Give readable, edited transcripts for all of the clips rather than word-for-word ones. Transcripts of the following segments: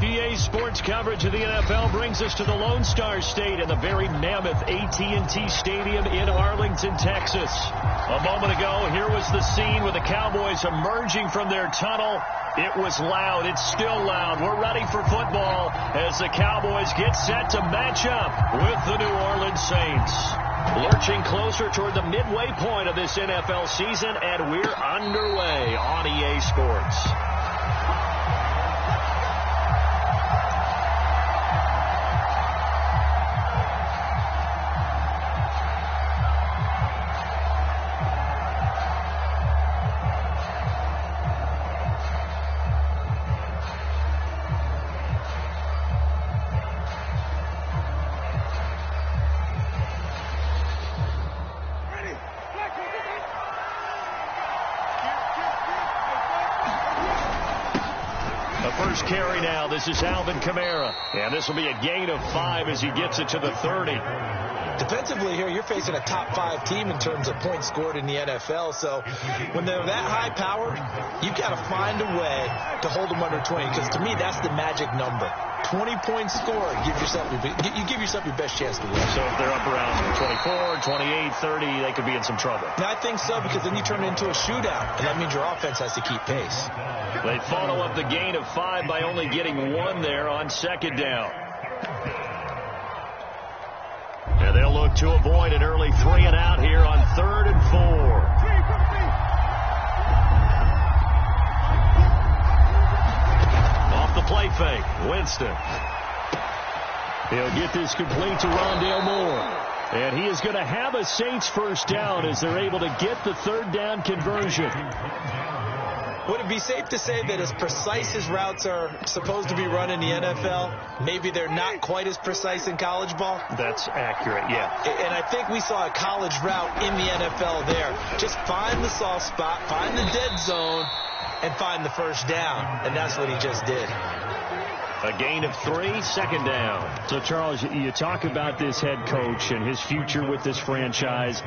EA Sports coverage of the NFL brings us to the Lone Star State and the very mammoth AT&T Stadium in Arlington, Texas. A moment ago, here was the scene with the Cowboys emerging from their tunnel. It was loud. It's still loud. We're ready for football as the Cowboys get set to match up with the New Orleans Saints. Lurching closer toward the midway point of this NFL season, and we're underway on EA Sports. First carry now. This is Alvin Kamara. And this will be a gain of 5 as he gets it to the 30. Defensively here, you're facing a top 5 team in terms of points scored in the NFL. So when they're that high powered, you've got to find a way to hold them under 20. Because to me, that's the magic number. 20 points scored. You give yourself your best chance to win. So if they're up around 24, 28, 30, they could be in some trouble. And I think so, because then you turn it into a shootout. And that means your offense has to keep pace. They follow up the gain of 5 by only getting 1 there on second down. And they'll look to avoid an early 3 and out here on 3rd and 4. Off the play fake, Winston. He'll get this complete to Rondale Moore. And he is going to have a Saints first down as they're able to get the 3rd down conversion. Would it be safe to say that as precise as routes are supposed to be run in the NFL, maybe they're not quite as precise in college ball? That's accurate, yeah. And I think we saw a college route in the NFL there. Just find the soft spot, find the dead zone, and find the first down. And that's what he just did. A gain of 3, second down. So, Charles, you talk about this head coach and his future with this franchise.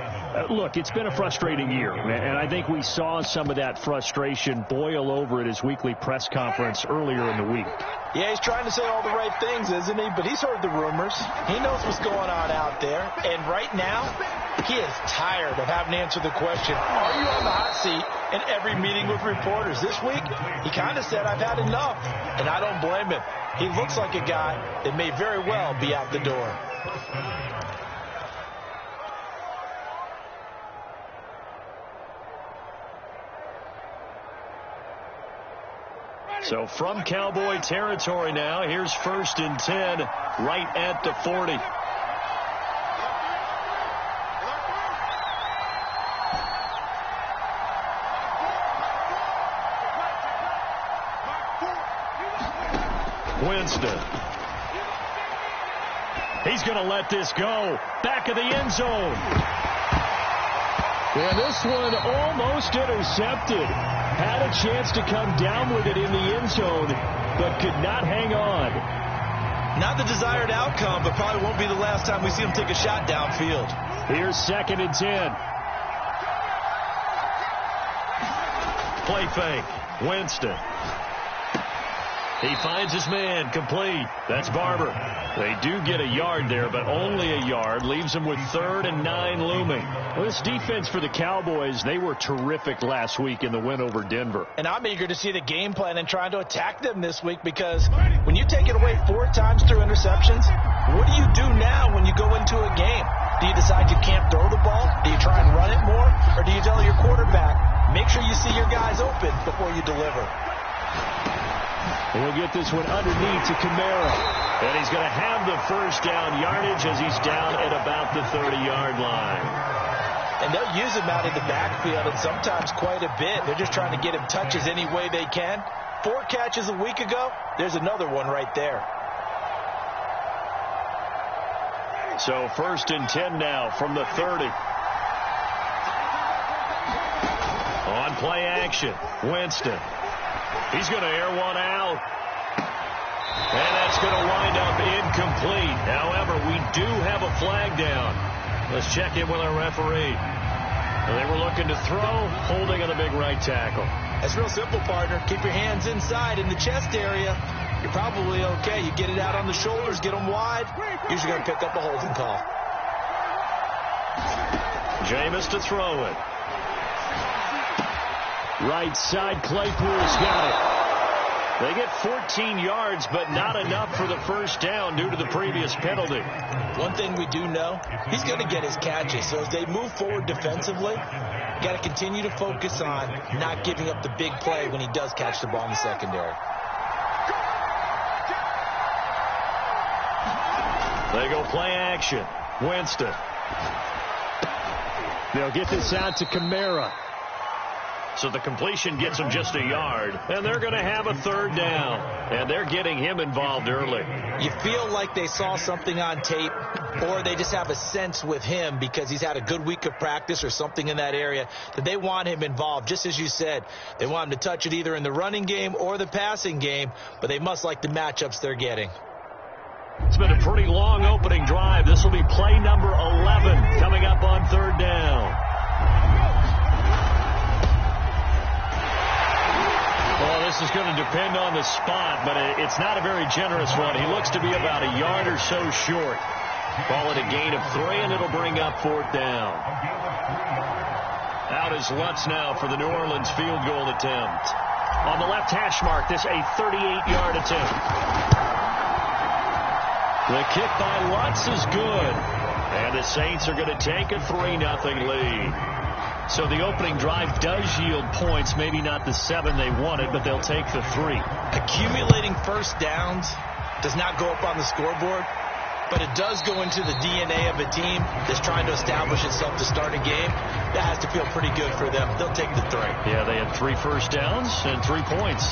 Look, it's been a frustrating year, and I think we saw some of that frustration boil over at his weekly press conference earlier in the week. Yeah, he's trying to say all the right things, isn't he? But he's heard the rumors. He knows what's going on out there. And right now, he is tired of having to answer the question, are you on the hot seat in every meeting with reporters? This week, he kind of said, I've had enough. And I don't blame him. He looks like a guy that may very well be out the door. So from Cowboy territory now, here's 1st and 10 right at the 40. Winston. He's going to let this go. Back of the end zone. And this one almost intercepted. Had a chance to come down with it in the end zone, but could not hang on. Not the desired outcome, but probably won't be the last time we see him take a shot downfield. Here's 2nd and 10. Play fake. Winston. He finds his man, complete. That's Barber. They do get a yard there, but only a yard. Leaves them with 3rd and 9 looming. Well, this defense for the Cowboys, they were terrific last week in the win over Denver. And I'm eager to see the game plan and trying to attack them this week, because when you take it away 4 times through interceptions, what do you do now when you go into a game? Do you decide you can't throw the ball? Do you try and run it more? Or do you tell your quarterback, make sure you see your guys open before you deliver? He'll get this one underneath to Kamara. And he's going to have the first down yardage as he's down at about the 30-yard line. And they'll use him out in the backfield, and sometimes quite a bit. They're just trying to get him touches any way they can. 4 catches a week ago. There's another one right there. So 1st and 10 now from the 30. On play action, Winston. He's going to air one out. And that's going to wind up incomplete. However, we do have a flag down. Let's check in with our referee. They were looking to throw, holding on the big right tackle. That's real simple, partner. Keep your hands inside in the chest area. you're probably okay. You get it out on the shoulders, get them wide, usually going to pick up a holding call. Jameis to throw it. Right side, Claypool's got it. They get 14 yards, but not enough for the first down due to the previous penalty. One thing we do know, he's going to get his catches. So as they move forward defensively, got to continue to focus on not giving up the big play when he does catch the ball in the secondary. They go play action. Winston. They'll get this out to Kamara. So the completion gets him just a yard, and they're going to have a third down. And they're getting him involved early. You feel like they saw something on tape, or they just have a sense with him because he's had a good week of practice or something in that area that they want him involved. Just as you said, they want him to touch it either in the running game or the passing game, but they must like the matchups they're getting. It's been a pretty long opening drive. This will be play number 11 coming up on third down. Well, this is going to depend on the spot, but it's not a very generous one. He looks to be about a yard or so short. Call it a gain of 3, and it'll bring up fourth down. Out is Lutz now for the New Orleans field goal attempt. On the left hash mark, this a 38-yard attempt. The kick by Lutz is good, and the Saints are going to take a 3-0 lead. So the opening drive does yield points, maybe not the 7 they wanted, but they'll take the 3. Accumulating first downs does not go up on the scoreboard, but it does go into the DNA of a team that's trying to establish itself to start a game. That has to feel pretty good for them. They'll take the 3. Yeah, they had 3 first downs and 3 points.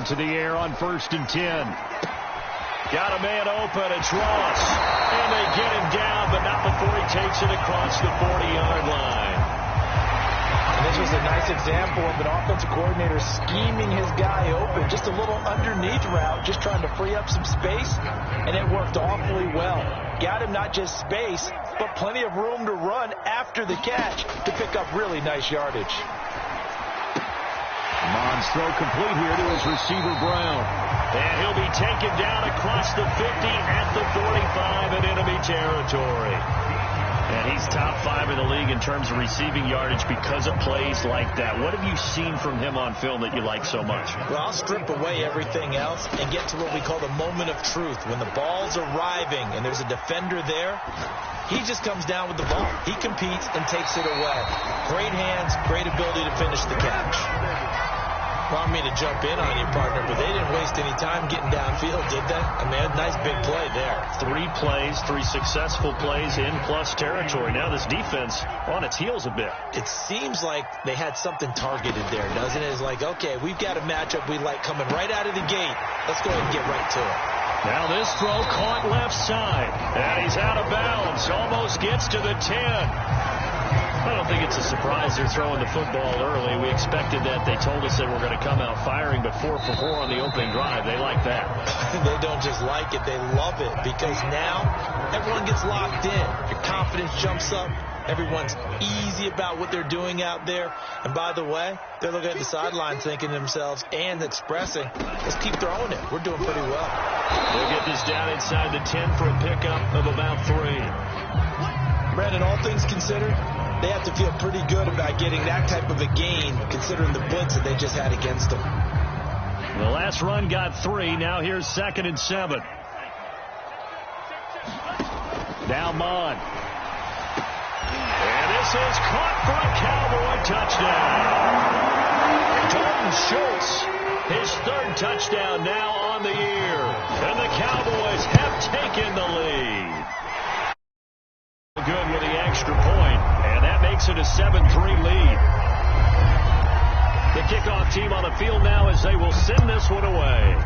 To the air on 1st and 10. Got a man open. It's Ross. And they get him down, but not before he takes it across the 40-yard line. And this was a nice example of an offensive coordinator scheming his guy open. Just a little underneath route, just trying to free up some space, and it worked awfully well. Got him not just space, but plenty of room to run after the catch to pick up really nice yardage. Mons throw complete here to his receiver, Brown. And he'll be taken down across the 50 at the 45 in enemy territory. And he's top 5 in the league in terms of receiving yardage because of plays like that. What have you seen from him on film that you like so much? Well, I'll strip away everything else and get to what we call the moment of truth. When the ball's arriving and there's a defender there, he just comes down with the ball. He competes and takes it away. Great hands, great ability to finish the catch. Want me to jump in on you, partner, but they didn't waste any time getting downfield, did they? I mean, a nice big play there. 3 plays, 3 successful plays in plus territory. Now this defense on its heels a bit. It seems like they had something targeted there, doesn't it? It's like, okay, we've got a matchup we like coming right out of the gate. Let's go ahead and get right to it. Now this throw caught left side, and he's out of bounds. Almost gets to the 10. I don't think it's a surprise they're throwing the football early. We expected that. They told us they were going to come out firing, but 4 for 4 on the opening drive. They like that. They don't just like it. They love it because now everyone gets locked in. Your confidence jumps up. Everyone's easy about what they're doing out there. And by the way, they're looking at the sideline thinking to themselves and expressing, let's keep throwing it. We're doing pretty well. They'll get this down inside the 10 for a pickup of about 3. Brandon, all things considered, they have to feel pretty good about getting that type of a gain considering the blitz that they just had against them. The last run got 3. Now here's 2nd and 7. Now Mon. And this is caught for a Cowboy touchdown. Dalton Schultz, his 3rd touchdown now on the year. And the Cowboys have taken the lead. Good with the extra point, and that makes it a 7-3 lead. The kickoff team on the field now as they will send this one away.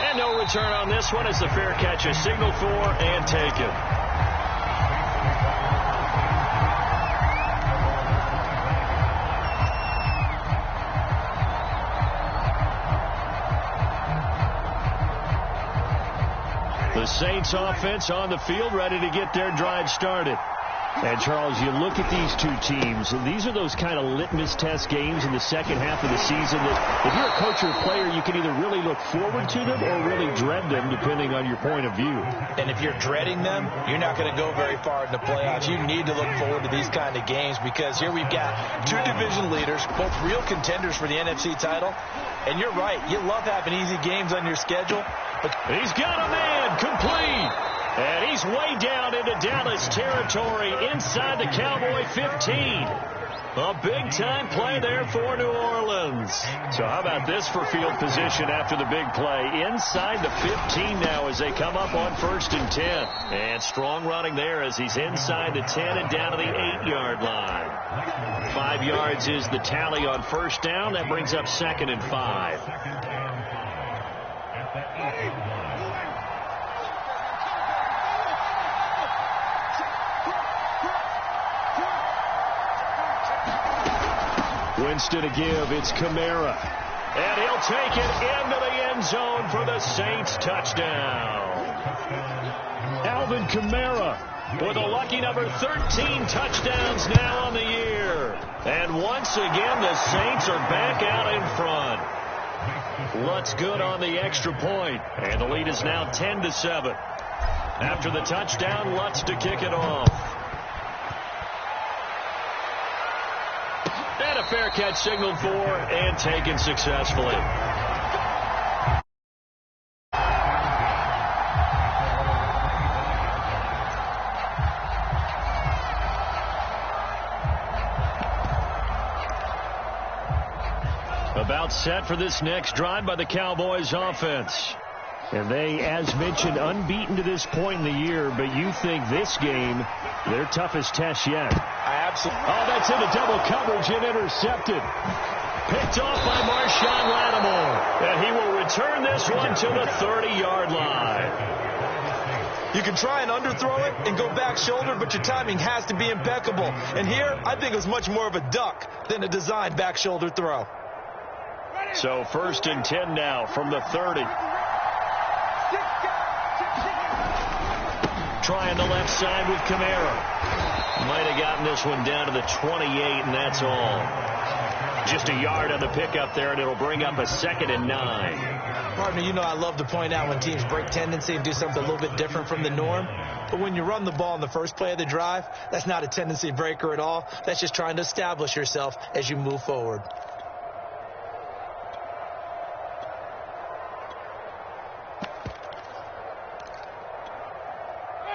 And no return on this one as the fair catch is signaled for and taken. Saints offense on the field, ready to get their drive started. And, Charles, you look at these two teams, and these are those kind of litmus test games in the second half of the season that if you're a coach or a player, you can either really look forward to them or really dread them, depending on your point of view. And if you're dreading them, you're not going to go very far in the playoffs. You need to look forward to these kind of games because here we've got two division leaders, both real contenders for the NFC title. And you're right, you love having easy games on your schedule. But he's got a man complete. And he's way down into Dallas territory inside the Cowboy 15. A big-time play there for New Orleans. So how about this for field position after the big play? Inside the 15 now as they come up on 1st and 10. And strong running there as he's inside the 10 and down to the 8-yard line. 5 yards is the tally on 1st down. That brings up 2nd and 5. Winston to give. It's Kamara. And he'll take it into the end zone for the Saints touchdown. Alvin Kamara with a lucky number 13 touchdowns now on the year. And once again, the Saints are back out in front. Lutz good on the extra point. And the lead is now 10-7. After the touchdown, Lutz to kick it off. And a fair catch signaled for and taken successfully. About set for this next drive by the Cowboys offense. And they, as mentioned, unbeaten to this point in the year, but you think this game, their toughest test yet. Absolutely. Oh, that's into double coverage and intercepted. Picked off by Marshawn Lattimore. And he will return this one to the 30-yard line. You can try and underthrow it and go back shoulder, but your timing has to be impeccable. And here, I think it was much more of a duck than a designed back shoulder throw. So 1st and 10 now from the 30. Trying the left side with Kamara. Might have gotten this one down to the 28, and that's all. Just a yard on the pickup there, and it'll bring up a 2nd and 9. Partner, you know I love to point out when teams break tendency and do something a little bit different from the norm. But when you run the ball in the first play of the drive, that's not a tendency breaker at all. That's just trying to establish yourself as you move forward.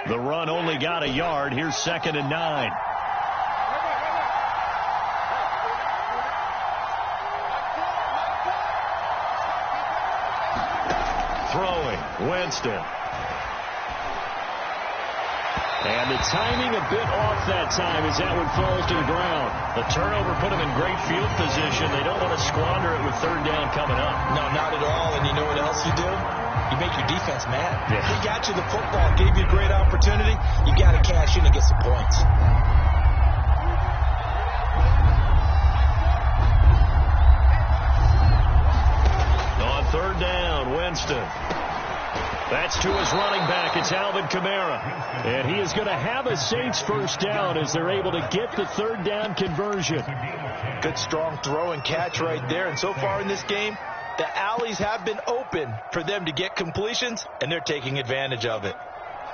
The run only got a yard. Here's 2nd and 9. Throwing, Winston. And the timing a bit off that time as that one falls to the ground. The turnover put them in great field position. They don't want to squander it with 3rd down coming up. No, not at all. And you know what else you do? You make your defense mad. Yeah. He got you the football, gave you a great opportunity. You got to cash in and get some points. On 3rd down, Winston. That's to his running back. It's Alvin Kamara. And he is going to have a Saints 1st down as they're able to get the 3rd down conversion. Good, strong throw and catch right there. And so far in this game, the alleys have been open for them to get completions, and they're taking advantage of it.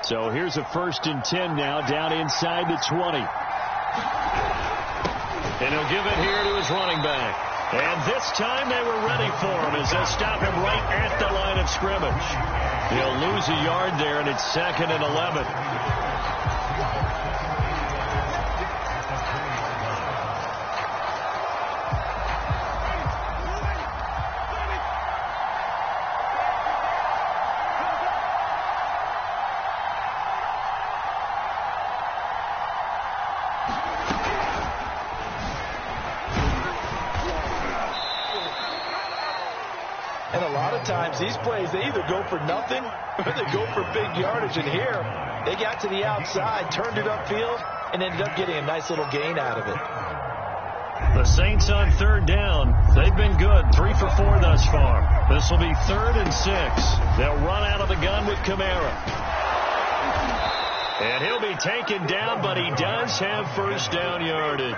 So here's a 1st and 10 now, down inside the 20. And he'll give it here to his running back. And this time they were ready for him as they stop him right at the line of scrimmage. He'll lose a yard there, and it's 2nd and 11. And a lot of times these plays, they either go for nothing or they go for big yardage. And here, they got to the outside, turned it upfield, and ended up getting a nice little gain out of it. The Saints on 3rd down. They've been good, 3 for 4 thus far. This will be 3rd and 6. They'll run out of the gun with Kamara. And he'll be taken down, but he does have first down yardage.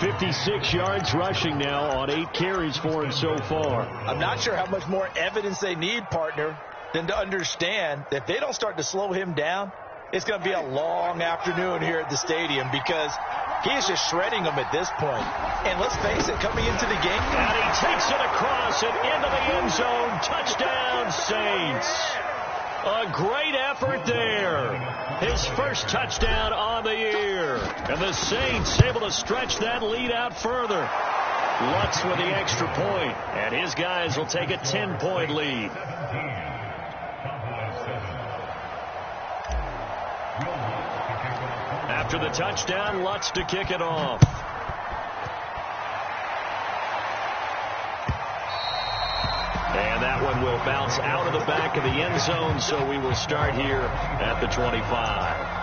56 yards rushing now on 8 carries for him so far. I'm not sure how much more evidence they need, partner, than to understand that if they don't start to slow him down, it's going to be a long afternoon here at the stadium because he is just shredding them at this point. And let's face it, coming into the game. And he takes it across and into the end zone. Touchdown, Saints. A great effort there. His first touchdown on the year. And the Saints able to stretch that lead out further. Lutz with the extra point. And his guys will take a 10-point lead. After the touchdown, Lutz to kick it off. And that one will bounce out of the back of the end zone, so we will start here at the 25.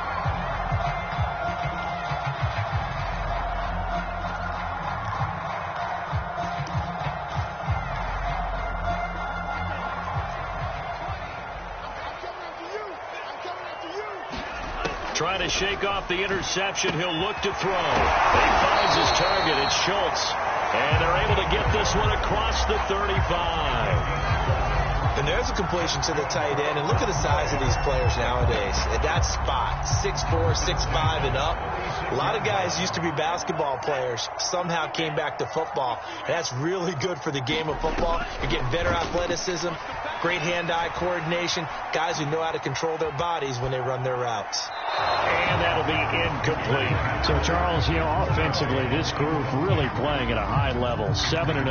Trying to shake off the interception. He'll look to throw. He finds his target. It's Schultz. And they're able to get this one across the 35. And there's a completion to the tight end. And look at the size of these players nowadays. At that spot, 6'4", 6'5", and up. A lot of guys used to be basketball players. Somehow came back to football. And that's really good for the game of football. You're getting better athleticism, great hand-eye coordination, guys who know how to control their bodies when they run their routes. And that'll be incomplete. So, Charles, offensively, this group really playing at a high level, 7-0.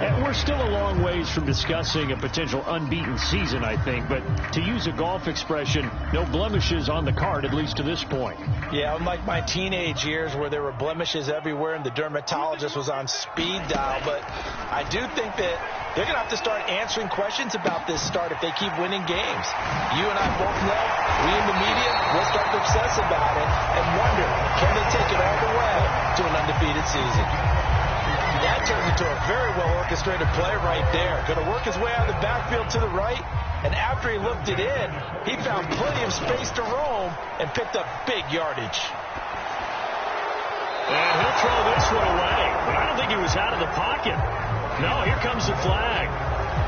And we're still a long ways from discussing a potential unbeaten season, I think. But to use a golf expression, no blemishes on the card, at least to this point. Yeah, unlike my teenage years where there were blemishes everywhere and the dermatologist was on speed dial. But I do think that they're going to have to start answering questions about this start if they keep winning games. You and I both know, we in the media, we'll start to obsess about it and wonder, can they take it all the way to an undefeated season? That turns into a very well-orchestrated play right there. Going to work his way out of the backfield to the right, and after he looked it in, he found plenty of space to roam and picked up big yardage. And he'll throw this one away, but I don't think he was out of the pocket. No, here comes the flag.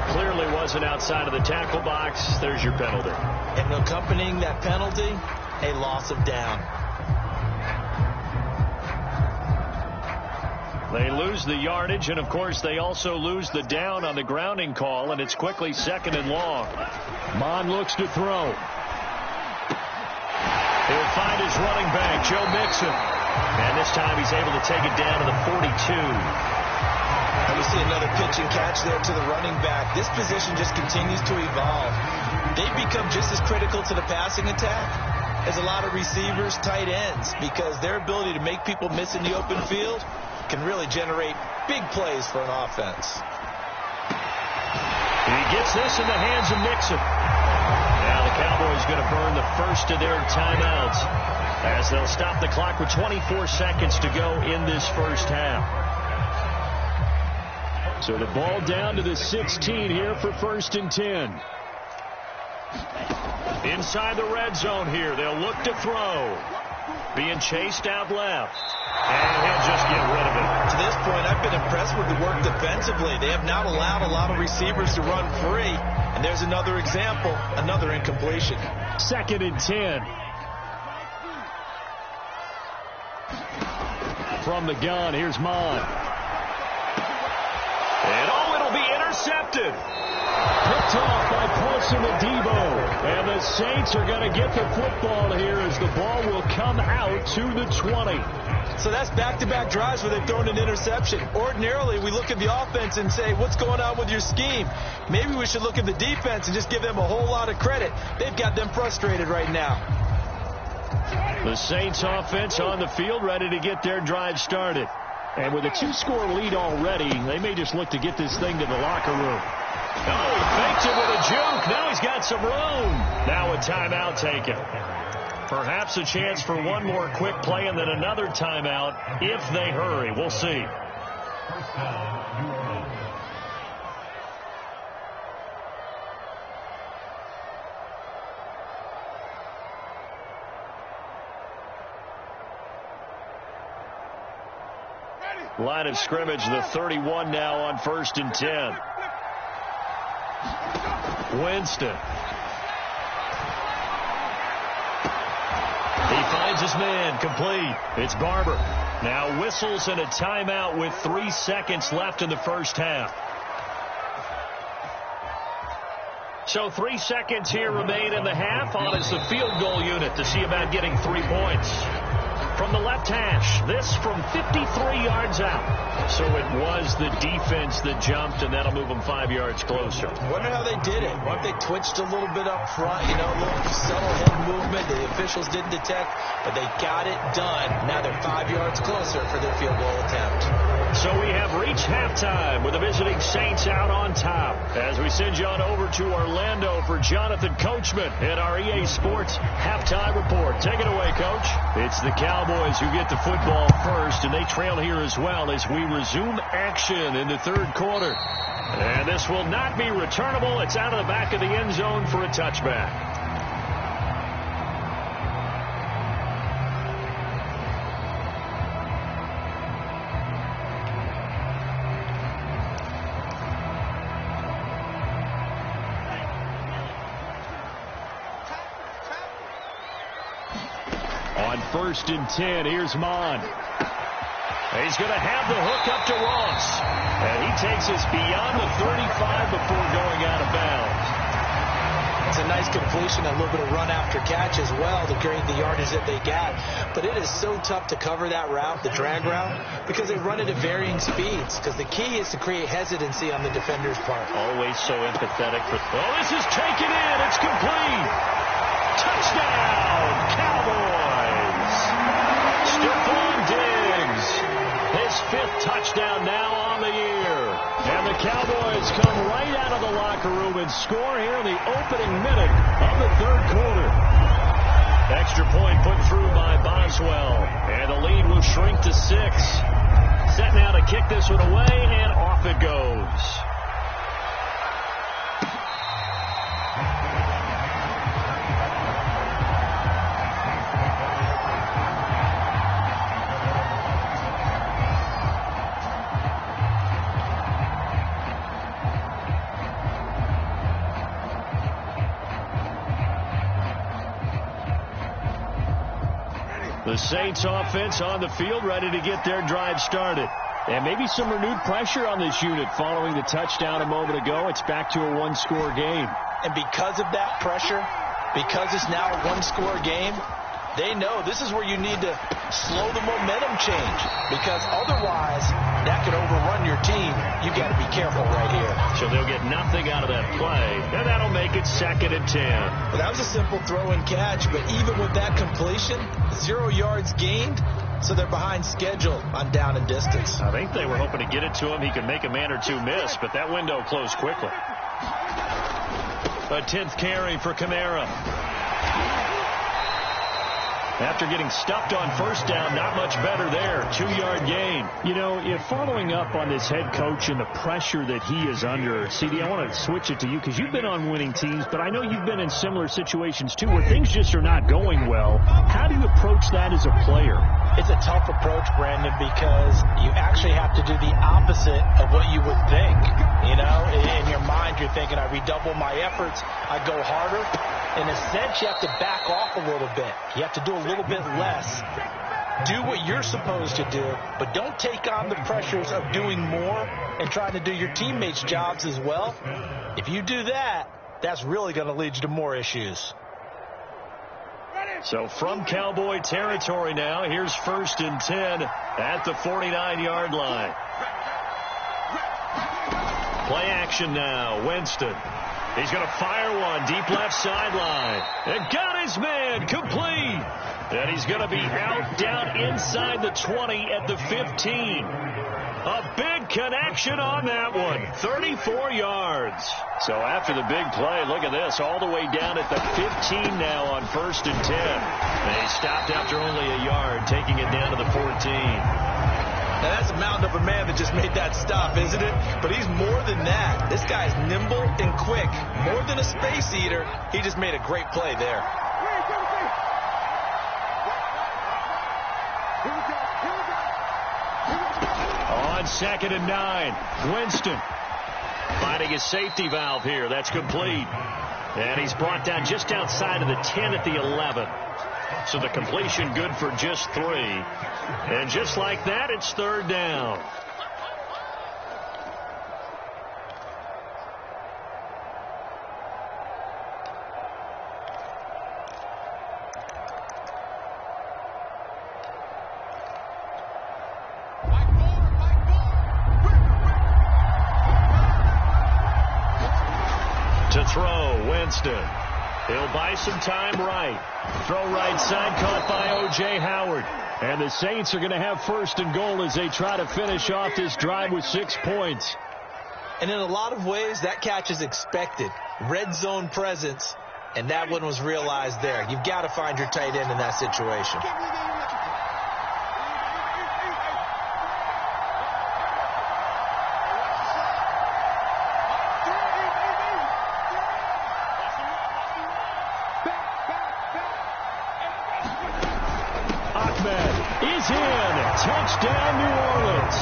Clearly wasn't outside of the tackle box. There's your penalty. And accompanying that penalty, a loss of down. They lose the yardage, and of course they also lose the down on the grounding call, and it's quickly 2nd and long. Mon looks to throw. He'll find his running back, Joe Mixon. And this time he's able to take it down to the 42. And we see another pitch and catch there to the running back. This position just continues to evolve. They've become just as critical to the passing attack as a lot of receivers, tight ends, because their ability to make people miss in the open field can really generate big plays for an offense. He gets this in the hands of Mixon. Now the Cowboys going to burn the first of their timeouts as they'll stop the clock with 24 seconds to go in this first half. So the ball down to the 16 here for 1st and 10. Inside the red zone here. They'll look to throw. Being chased out left. And he'll just get rid of it. To this point, I've been impressed with the work defensively. They have not allowed a lot of receivers to run free. And there's another example, another incompletion. 2nd and 10. From the gun, here's Mon. And it'll be intercepted. Picked off by Paulson Adebo. And the Saints are going to get the football here as the ball will come out to the 20. So that's back-to-back drives where they've thrown an interception. Ordinarily, we look at the offense and say, what's going on with your scheme? Maybe we should look at the defense and just give them a whole lot of credit. They've got them frustrated right now. The Saints offense on the field ready to get their drive started. And with a 2-score lead already, they may just look to get this thing to the locker room. Oh, he faked it with a juke. Now he's got some room. Now a timeout taken. Perhaps a chance for one more quick play and then another timeout if they hurry. We'll see. Line of scrimmage, the 31 now on 1st and 10. Winston. He finds his man, complete. It's Barber. Now whistles and a timeout with 3 seconds left in the first half. So 3 seconds here remain in the half. On is the field goal unit to see about getting 3 points. From the left hash, this from 53 yards out. So it was the defense that jumped, and that'll move them 5 yards closer. Wonder how they did it. What if they twitched a little bit up front, a little subtle head movement the officials didn't detect, but they got it done. Now they're 5 yards closer for their field goal attempt. So we have reached halftime with the visiting Saints out on top. As we send you on over to Orlando for Jonathan Coachman in our EA Sports Halftime Report. Take it away, Coach. It's the Cowboys who get the football first, and they trail here as well as we resume action in the third quarter. And this will not be returnable. It's out of the back of the end zone for a touchback. On 1st and 10, here's Mon. He's going to have the hook up to Ross. And he takes us beyond the 35 before going out of bounds. It's a nice completion, a little bit of run after catch as well to create the yardage that they got. But it is so tough to cover that route, the drag route, because they run it at varying speeds. Because the key is to create hesitancy on the defender's part. Always so empathetic. Oh, this is taken in. It's complete. Touchdown, Cowboys. Stephon Diggs. His 5th touchdown now on the year. And the Cowboys come right out of the locker room and score here in the opening minute of the third quarter. Extra point put through by Boswell. And the lead will shrink to 6. Set now to kick this one away, and off it goes. The Saints offense on the field, ready to get their drive started. And maybe some renewed pressure on this unit following the touchdown a moment ago. It's back to a one-score game. And because of that pressure, because it's now a one-score game, they know this is where you need to slow the momentum change. Because otherwise, that could overrun your team. You got to be careful right here. So they'll get nothing out of that play, and that'll make it 2nd and 10. Well, that was a simple throw and catch, but even with that completion, 0 yards gained, so they're behind schedule on down and distance. I think they were hoping to get it to him. He could make a man or two miss, but that window closed quickly. A 10th carry for Kamara. After getting stuffed on first down, not much better there. 2-yard gain. If following up on this head coach and the pressure that he is under, CD, I want to switch it to you because you've been on winning teams, but I know you've been in similar situations too where things just are not going well. How do you approach that as a player? It's a tough approach, Brandon, because you actually have to do the opposite of what you would think. In your mind, you're thinking, I redouble my efforts, I go harder. In a sense, you have to back off a little bit. You have to do a little bit less. Do what you're supposed to do, but don't take on the pressures of doing more and trying to do your teammates' jobs as well. If you do that, that's really going to lead you to more issues. So from Cowboy territory now, here's 1st and 10 at the 49-yard line. Play action now, Winston. He's going to fire one deep left sideline. And got his man complete. And he's going to be out down inside the 20 at the 15. A big connection on that one. 34 yards. So after the big play, look at this. All the way down at the 15 now on 1st and 10. They stopped after only a yard, taking it down to the 14. Now, that's a mound of a man that just made that stop, isn't it? But he's more than that. This guy's nimble and quick. More than a space eater. He just made a great play there. on 2nd and 9. Winston finding his safety valve here. That's complete. And he's brought down just outside of the 10 at the 11. So the completion good for just 3. And just like that, it's 3rd down. To throw, Winston. He'll buy some time right. Throw right side, caught by O.J. Howard. And the Saints are going to have 1st and goal as they try to finish off this drive with 6 points. And in a lot of ways, that catch is expected. Red zone presence, and that one was realized there. You've got to find your tight end in that situation. Is in. Touchdown, New Orleans.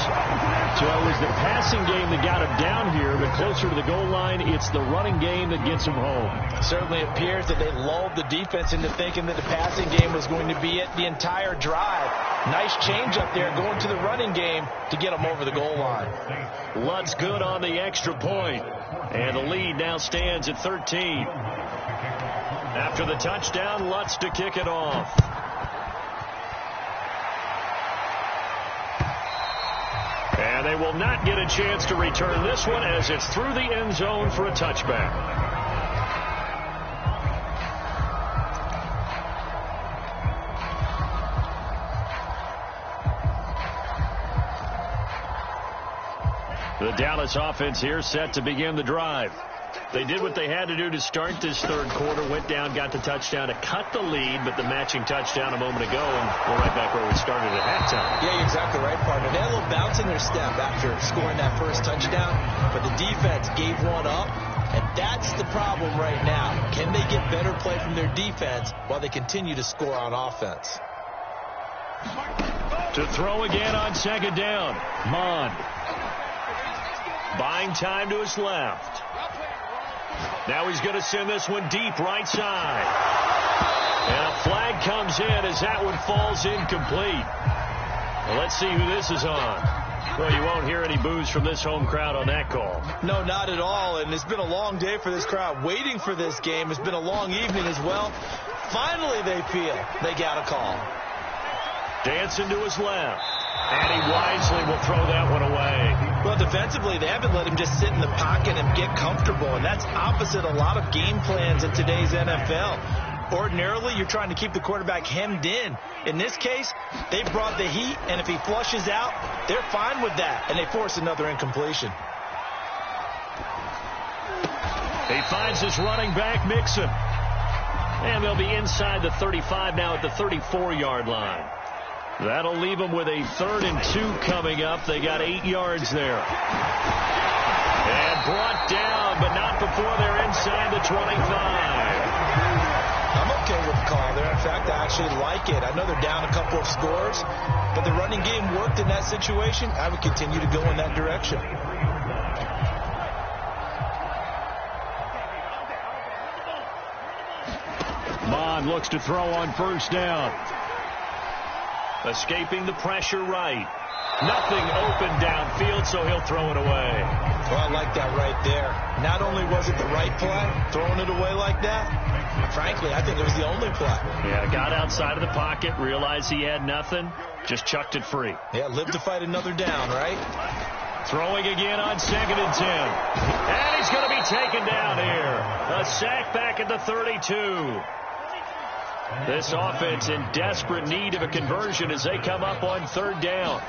So it was the passing game that got him down here, but closer to the goal line, it's the running game that gets him home. It certainly appears that they lulled the defense into thinking that the passing game was going to be it the entire drive. Nice change up there going to the running game to get them over the goal line. Lutt's good on the extra point, and the lead now stands at 13. After the touchdown, Lutt's to kick it off. And they will not get a chance to return this one as it's through the end zone for a touchback. The Dallas offense here set to begin the drive. They did what they had to do to start this 3rd quarter, went down, got the touchdown to cut the lead, but the matching touchdown a moment ago, and we're right back where we started at halftime. Yeah, you're exactly right, partner. They had a little bounce in their step after scoring that first touchdown, but the defense gave one up, and that's the problem right now. Can they get better play from their defense while they continue to score on offense? To throw again on 2nd down, Mond. Buying time to his left. Now he's going to send this one deep right side. And a flag comes in as that one falls incomplete. Well, let's see who this is on. Well, you won't hear any boos from this home crowd on that call. No, not at all. And it's been a long day for this crowd. Waiting for this game. It's been a long evening as well. Finally, they feel they got a call. Dancing to his left. And he wisely will throw that one away. Well, defensively, they haven't let him just sit in the pocket and get comfortable. And that's opposite a lot of game plans in today's NFL. Ordinarily, you're trying to keep the quarterback hemmed in. In this case, they brought the heat, and if he flushes out, they're fine with that, and they force another incompletion. He finds his running back, Mixon. And they'll be inside the 35 now at the 34-yard line. That'll leave them with a 3rd and 2 coming up. They got 8 yards there. And brought down, but not before they're inside the 25. I'm okay with the call there. In fact, I actually like it. I know they're down a couple of scores, but the running game worked in that situation. I would continue to go in that direction. Mond looks to throw on 1st down. Escaping the pressure right. Nothing open downfield, so he'll throw it away. Well, I like that right there. Not only was it the right play, throwing it away like that, frankly, I think it was the only play. Yeah, got outside of the pocket, realized he had nothing, just chucked it free. Yeah, live to fight another down, right? Throwing again on 2nd and 10. And he's going to be taken down here. A sack back at the 32. This offense in desperate need of a conversion as they come up on 3rd down.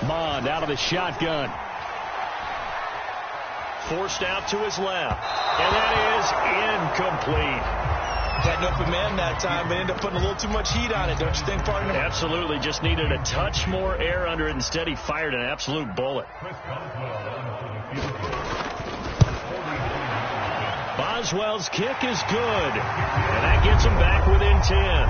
Mond out of the shotgun. Forced out to his left. And that is incomplete. Had an open man that time, but ended up putting a little too much heat on it, don't you think, partner? Absolutely. Just needed a touch more air under it. Instead, he fired an absolute bullet. Boswell's kick is good, and that gets him back within 10.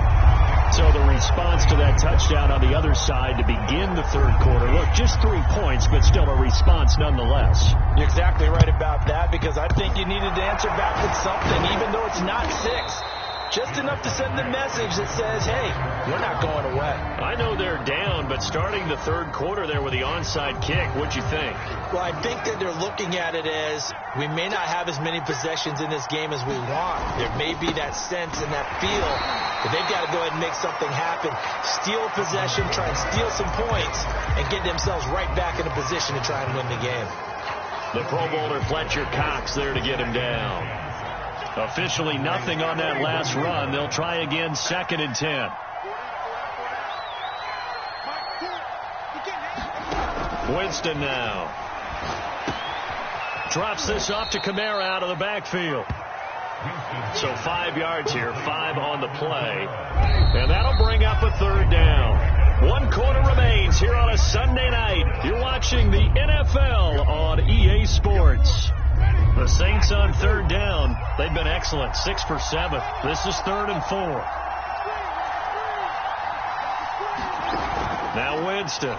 So the response to that touchdown on the other side to begin the third quarter. Look, just 3 points, but still a response nonetheless. You're exactly right about that, because I think you needed to answer back with something, even though it's not 6. Just enough to send the message that says, hey, we're not going away. I know they're down, but starting the third quarter there with the onside kick, what'd you think? Well, I think that they're looking at it as we may not have as many possessions in this game as we want. There may be that sense and that feel, but they've got to go ahead and make something happen. Steal possession, try and steal some points, and get themselves right back in a position to try and win the game. The Pro Bowler Fletcher Cox there to get him down. Officially nothing on that last run. They'll try again, 2nd and 10. Winston now. Drops this off to Kamara out of the backfield. So 5 yards here, 5 on the play. And that'll bring up a 3rd down. 1 quarter remains here on a Sunday night. You're watching the NFL on EA Sports. The Saints on 3rd down. They've been excellent, 6 for 7. This is 3rd and 4. Now Winston.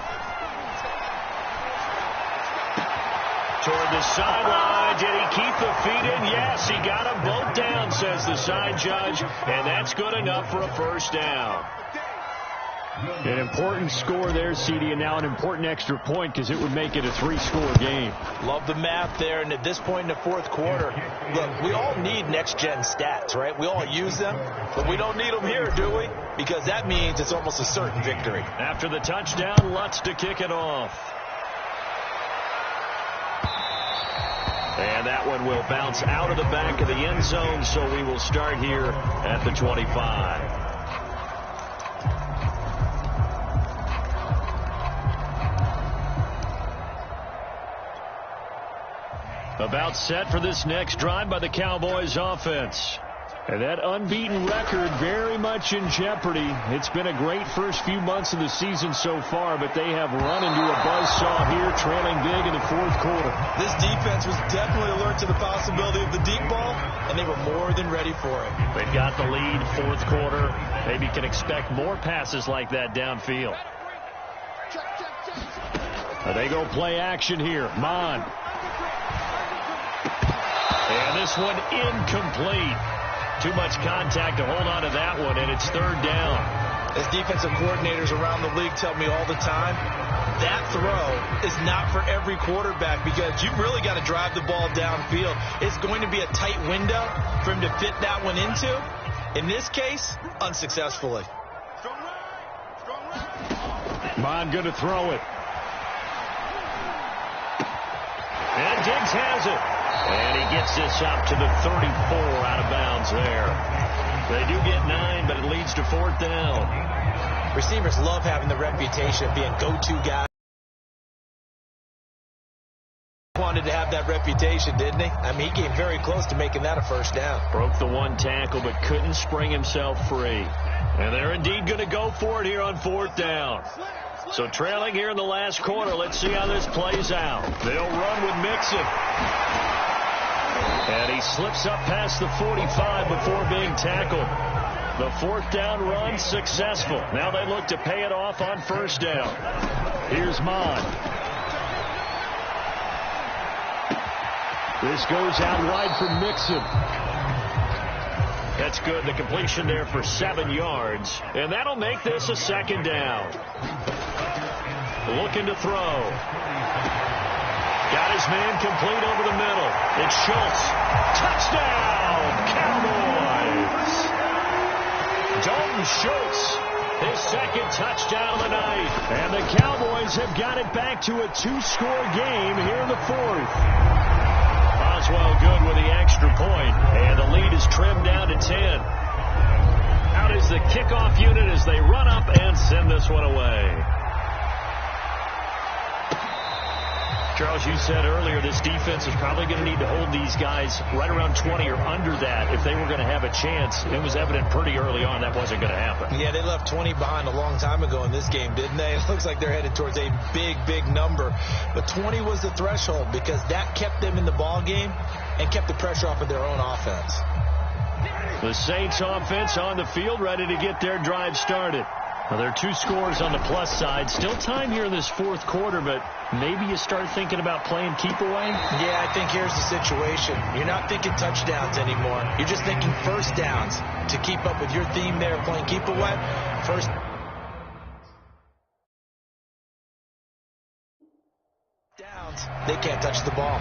Toward the sideline. Did he keep the feet in? Yes, he got them both down, says the side judge. And that's good enough for a 1st down. An important score there, CD, and now an important extra point because it would make it a 3-score game. Love the math there, and at this point in the 4th quarter, look, we all need next-gen stats, right? We all use them, but we don't need them here, do we? Because that means it's almost a certain victory. After the touchdown, Lutz to kick it off. And that one will bounce out of the back of the end zone, so we will start here at the 25. About set for this next drive by the Cowboys offense. And that unbeaten record very much in jeopardy. It's been a great first few months of the season so far, but they have run into a buzzsaw here, trailing big in the 4th quarter. This defense was definitely alert to the possibility of the deep ball, and they were more than ready for it. They've got the lead, 4th quarter. Maybe can expect more passes like that downfield. They go play action here. Mon. And this one incomplete. Too much contact to hold on to that one, and it's 3rd down. As defensive coordinators around the league tell me all the time, that throw is not for every quarterback because you've really got to drive the ball downfield. It's going to be a tight window for him to fit that one into. In this case, unsuccessfully. Mon going to throw it. And Diggs has it. And he gets this up to the 34 out of bounds there. They do get 9, but it leads to 4th down. Receivers love having the reputation of being go-to guys. Wanted to have that reputation, didn't he? I mean, he came very close to making that a 1st down. Broke the 1 tackle, but couldn't spring himself free. And they're indeed going to go for it here on 4th down. So trailing here in the last quarter, let's see how this plays out. They'll run with Mixon. And he slips up past the 45 before being tackled. The 4th down run successful. Now they look to pay it off on 1st down. Here's Mon. This goes out wide for Mixon. That's good. The completion there for 7 yards. And that'll make this a 2nd down. Looking to throw. Got his man complete over the middle. It's Schultz. Touchdown, Cowboys. Dalton Schultz, his 2nd touchdown of the night. And the Cowboys have got it back to a 2-score game here in the 4th. Oswell good with the extra point. And the lead is trimmed down to 10. Out is the kickoff unit as they run up and send this one away. Charles, you said earlier this defense is probably going to need to hold these guys right around 20 or under that if they were going to have a chance. It was evident pretty early on that wasn't going to happen. Yeah, they left 20 behind a long time ago in this game, didn't they? It looks like they're headed towards a big, big number. But 20 was the threshold because that kept them in the ball game and kept the pressure off of their own offense. The Saints offense on the field, ready to get their drive started. Well, there are 2 scores on the plus side. Still time here in this fourth quarter, but maybe you start thinking about playing keep away? Yeah, I think here's the situation. You're not thinking touchdowns anymore. You're just thinking first downs. To keep up with your theme there, playing keep away, first downs, they can't touch the ball.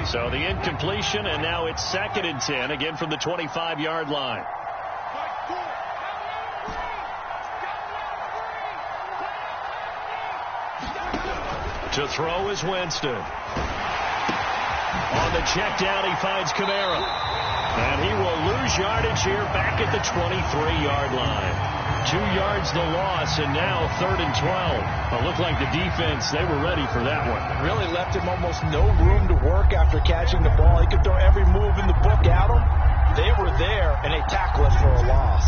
So the incompletion, and now it's 2nd and 10, again from the 25-yard line. To throw is Winston. On the check down, he finds Kamara. And he will lose yardage here back at the 23-yard line. 2 yards the loss, and now 3rd and 12. Well, looked like the defense, they were ready for that one. Really left him almost no room to work after catching the ball. He could throw every move in the book at him. They were there, and they tackled for a loss.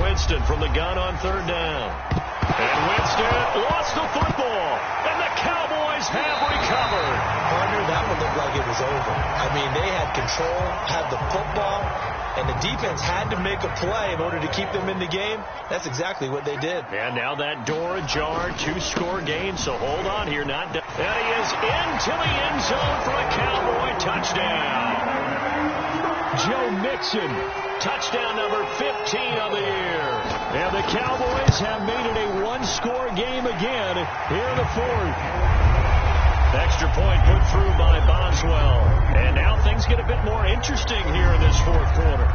Winston from the gun on 3rd down. And Winston lost the football, and the Cowboys have recovered. Partner, that one looked like it was over. I mean, they had control, had the football, and the defense had to make a play in order to keep them in the game. That's exactly what they did. And now that door ajar, 2-score game, so hold on here. Not done. And he is into the end zone for a Cowboy touchdown. Joe Mixon, touchdown number 15 of the year. And the Cowboys have made it a 1-score game again here in the 4th. Extra point put through by Boswell. And now things get a bit more interesting here in this 4th quarter.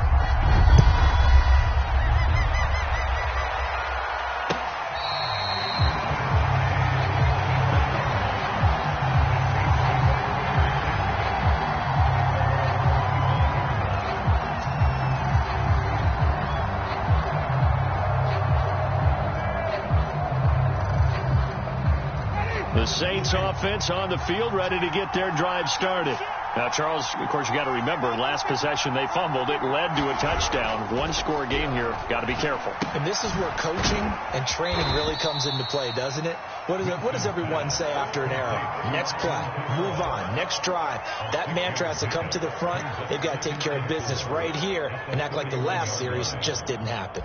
The Saints offense on the field, ready to get their drive started. Now, Charles, of course, you got to remember, last possession they fumbled. It led to a touchdown. 1-score game here. Got to be careful. And this is where coaching and training really comes into play, doesn't it? What does everyone say after an error? Next play, move on, next drive. That mantra has to come to the front. They've got to take care of business right here and act like the last series just didn't happen.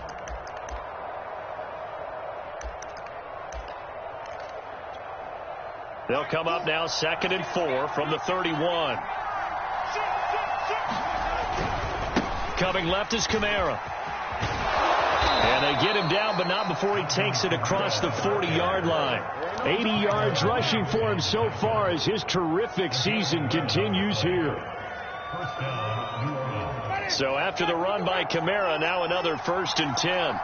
They'll come up now 2nd and 4 from the 31. Coming left is Kamara. And they get him down, but not before he takes it across the 40-yard line. 80 yards rushing for him so far as his terrific season continues here. So after the run by Kamara, now another 1st and 10.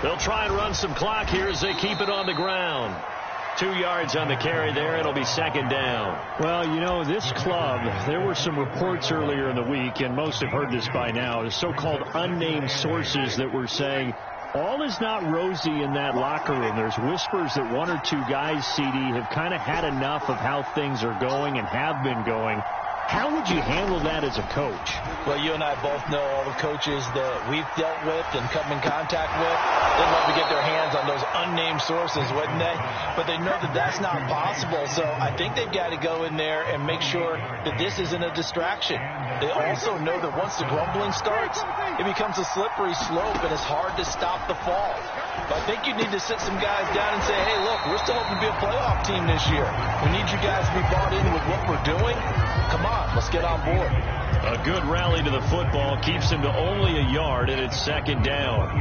They'll try and run some clock here as they keep it on the ground. 2 yards on the carry there. It'll be 2nd down. Well, you know, this club, there were some reports earlier in the week, and most have heard this by now, the so-called unnamed sources that were saying all is not rosy in that locker room. There's whispers that 1 or 2 guys, CD, have kind of had enough of how things are going and have been going. How would you handle that as a coach? Well, you and I both know all the coaches that we've dealt with and come in contact with. They'd love to get their hands on those unnamed sources, wouldn't they? But they know that that's not possible. So I think they've got to go in there and make sure that this isn't a distraction. They also know that once the grumbling starts, it becomes a slippery slope and it's hard to stop the fall. But I think you need to sit some guys down and say, hey, look, we're still hoping to be a playoff team this year. We need you guys to be bought in with what we're doing. Come on, let's get on board. A good rally to the football keeps him to only a yard, and it's 2nd down.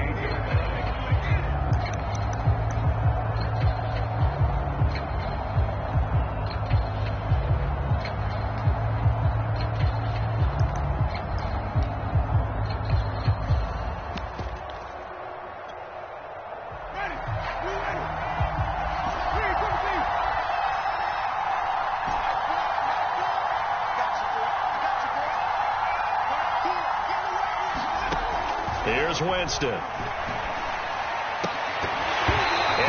Here's Winston. And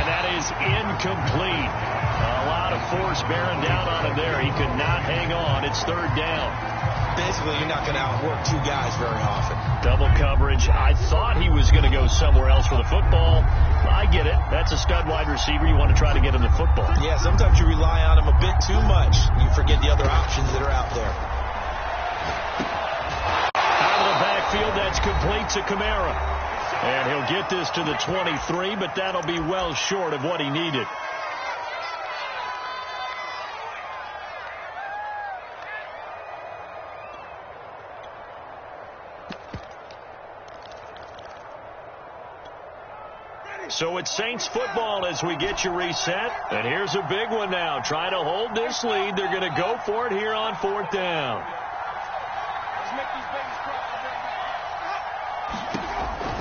that is incomplete. A lot of force bearing down on him there. He could not hang on. It's 3rd down. Basically, you're not going to outwork two guys very often. Double coverage. I thought he was going to go somewhere else for the football. I get it. That's a stud wide receiver. You want to try to get him the football. Yeah, sometimes you rely on him a bit too much. You forget the other options that are out there. Out of the backfield, that's complete to Kamara. And he'll get this to the 23, but that'll be well short of what he needed. So it's Saints football as we get you reset. And here's a big one now. Trying to hold this lead. They're going to go for it here on 4th down.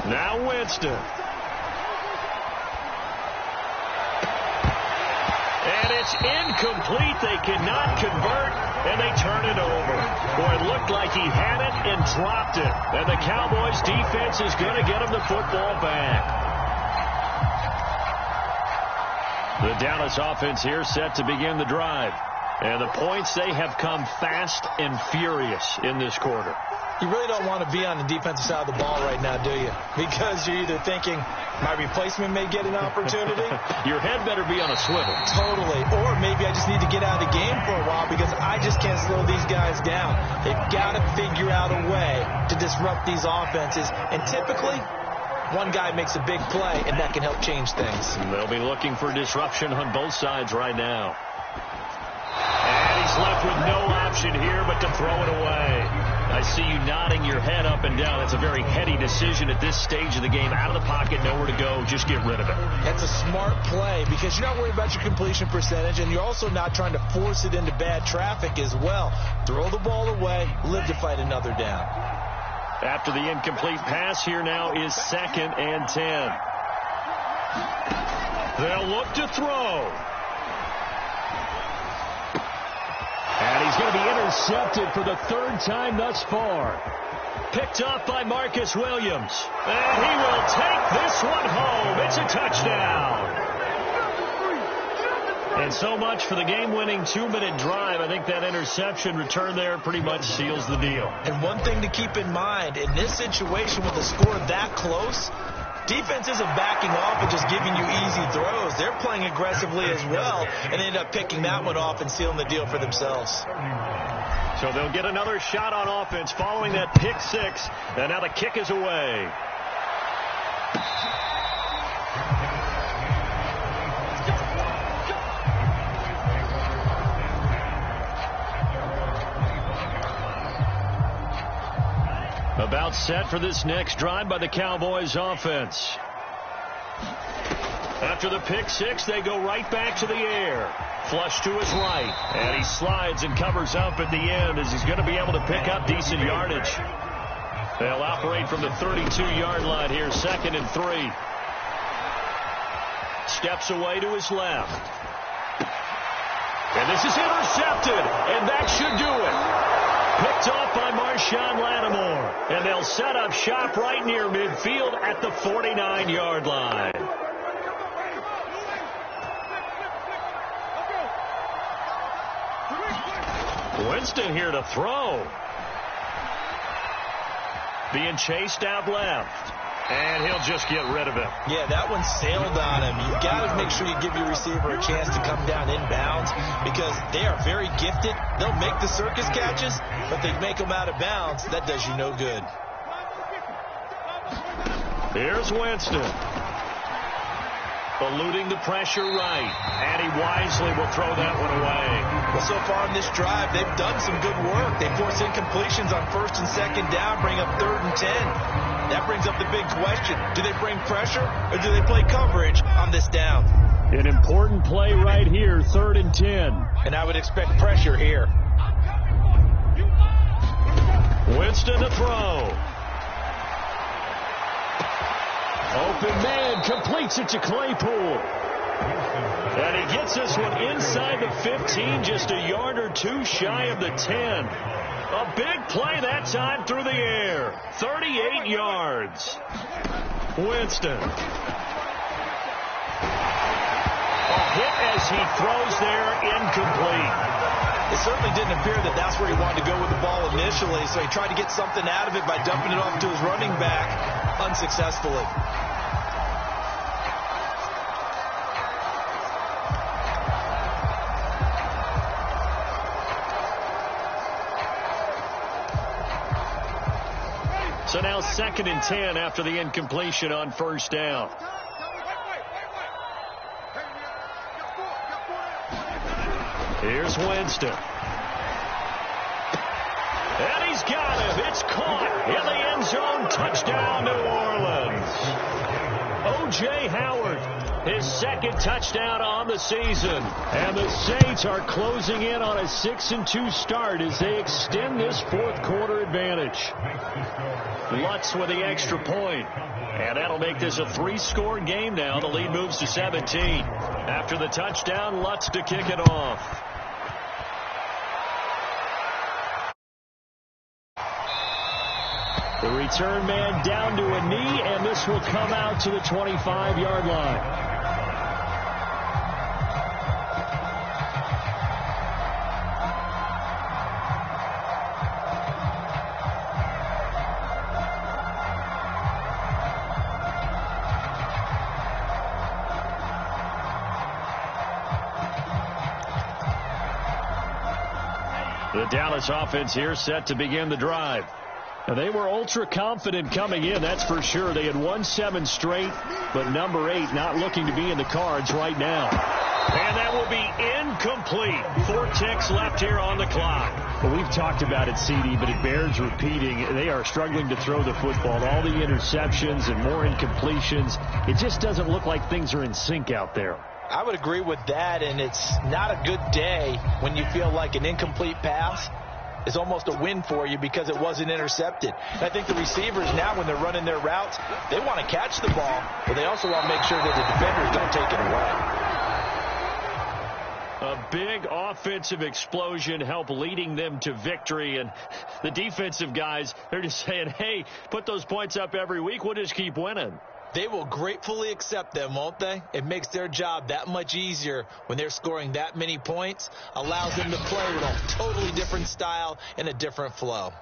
Now Winston. And it's incomplete. They cannot convert, and they turn it over. Boy, it looked like he had it and dropped it. And the Cowboys defense is going to get him the football back. The Dallas offense here set to begin the drive. And the points, they have come fast and furious in this quarter. You really don't want to be on the defensive side of the ball right now, do you? Because you're either thinking, my replacement may get an opportunity. Your head better be on a swivel. Totally. Or maybe I just need to get out of the game for a while because I just can't slow these guys down. They've got to figure out a way to disrupt these offenses. And typically, one guy makes a big play, and that can help change things. And they'll be looking for disruption on both sides right now. And he's left with no option here but to throw it away. I see you nodding your head up and down. That's a very heady decision at this stage of the game. Out of the pocket, nowhere to go. Just get rid of it. That's a smart play because you're not worried about your completion percentage, and you're also not trying to force it into bad traffic as well. Throw the ball away, live to fight another down. After the incomplete pass, here now is 2nd and 10. They'll look to throw. And he's going to be intercepted for the 3rd time thus far. Picked off by Marcus Williams. And he will take this one home. It's a touchdown. And so much for the game-winning 2-minute drive. I think that interception return there pretty much seals the deal. And one thing to keep in mind, in this situation with the score that close, defense isn't backing off and just giving you easy throws. They're playing aggressively as well and end up picking that one off and sealing the deal for themselves. So they'll get another shot on offense following that pick 6. And now the kick is away. About set for this next drive by the Cowboys offense. After the pick 6, they go right back to the air. Flush to his right. And he slides and covers up at the end as he's going to be able to pick up decent yardage. They'll operate from the 32-yard line here, 2nd and 3. Steps away to his left. And this is intercepted. And that should do it. Picked off by Marshawn Lattimore. And they'll set up shop right near midfield at the 49-yard line. Winston here to throw. Being chased out left. And he'll just get rid of it. Yeah, that one sailed on him. You've got to make sure you give your receiver a chance to come down inbounds because they are very gifted. They'll make the circus catches, but they make them out of bounds. That does you no good. Here's Winston. Eluding the pressure right. And he wisely will throw that one away. Well, so far in this drive, they've done some good work. They force incompletions on 1st and 2nd down, bring up 3rd and 10. That brings up the big question. Do they bring pressure or do they play coverage on this down? An important play right here, 3rd and 10. And I would expect pressure here. Winston to throw. Open man, completes it to Claypool. And he gets this one inside the 15, just a yard or two shy of the 10. A big play that time through the air. 38 yards. Winston. hit as he throws there, incomplete. It certainly didn't appear that that's where he wanted to go with the ball initially, so he tried to get something out of it by dumping it off to his running back unsuccessfully. So now 2nd and 10 after the incompletion on first down. Here's Winston. And he's got him. It's caught in the end zone. Touchdown, New Orleans. O.J. Howard, his 2nd touchdown on the season. And the Saints are closing in on a 6-2 start as they extend this 4th quarter advantage. Lutz with the extra point. And that'll make this a 3-score game now. The lead moves to 17. After the touchdown, Lutz to kick it off. The return man down to a knee, and this will come out to the 25-yard line. The Dallas offense here set to begin the drive. And they were ultra confident coming in, that's for sure. They had won 7 straight, but number 8 not looking to be in the cards right now. And that will be incomplete. 4 ticks left here on the clock. Well, we've talked about it, CD, but it bears repeating. They are struggling to throw the football. All the interceptions and more incompletions. It just doesn't look like things are in sync out there. I would agree with that, and it's not a good day when you feel like an incomplete pass is almost a win for you because it wasn't intercepted. And I think the receivers now, when they're running their routes, they want to catch the ball, but they also want to make sure that the defenders don't take it away. A big offensive explosion helped leading them to victory, and the defensive guys, they're just saying, hey, put those points up every week, we'll just keep winning. They will gratefully accept them, won't they? It makes their job that much easier when they're scoring that many points, allows them to play with a totally different style and a different flow.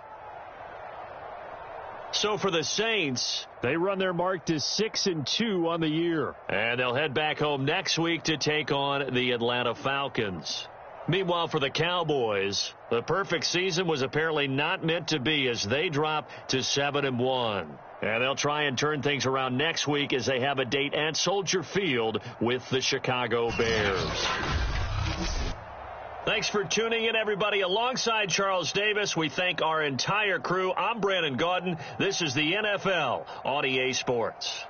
So for the Saints, they run their mark to 6-2 on the year. And they'll head back home next week to take on the Atlanta Falcons. Meanwhile, for the Cowboys, the perfect season was apparently not meant to be as they drop to 7-1. And they'll try and turn things around next week as they have a date at Soldier Field with the Chicago Bears. Thanks for tuning in, everybody. Alongside Charles Davis, we thank our entire crew. I'm Brandon Gaudin. This is the NFL on EA Sports.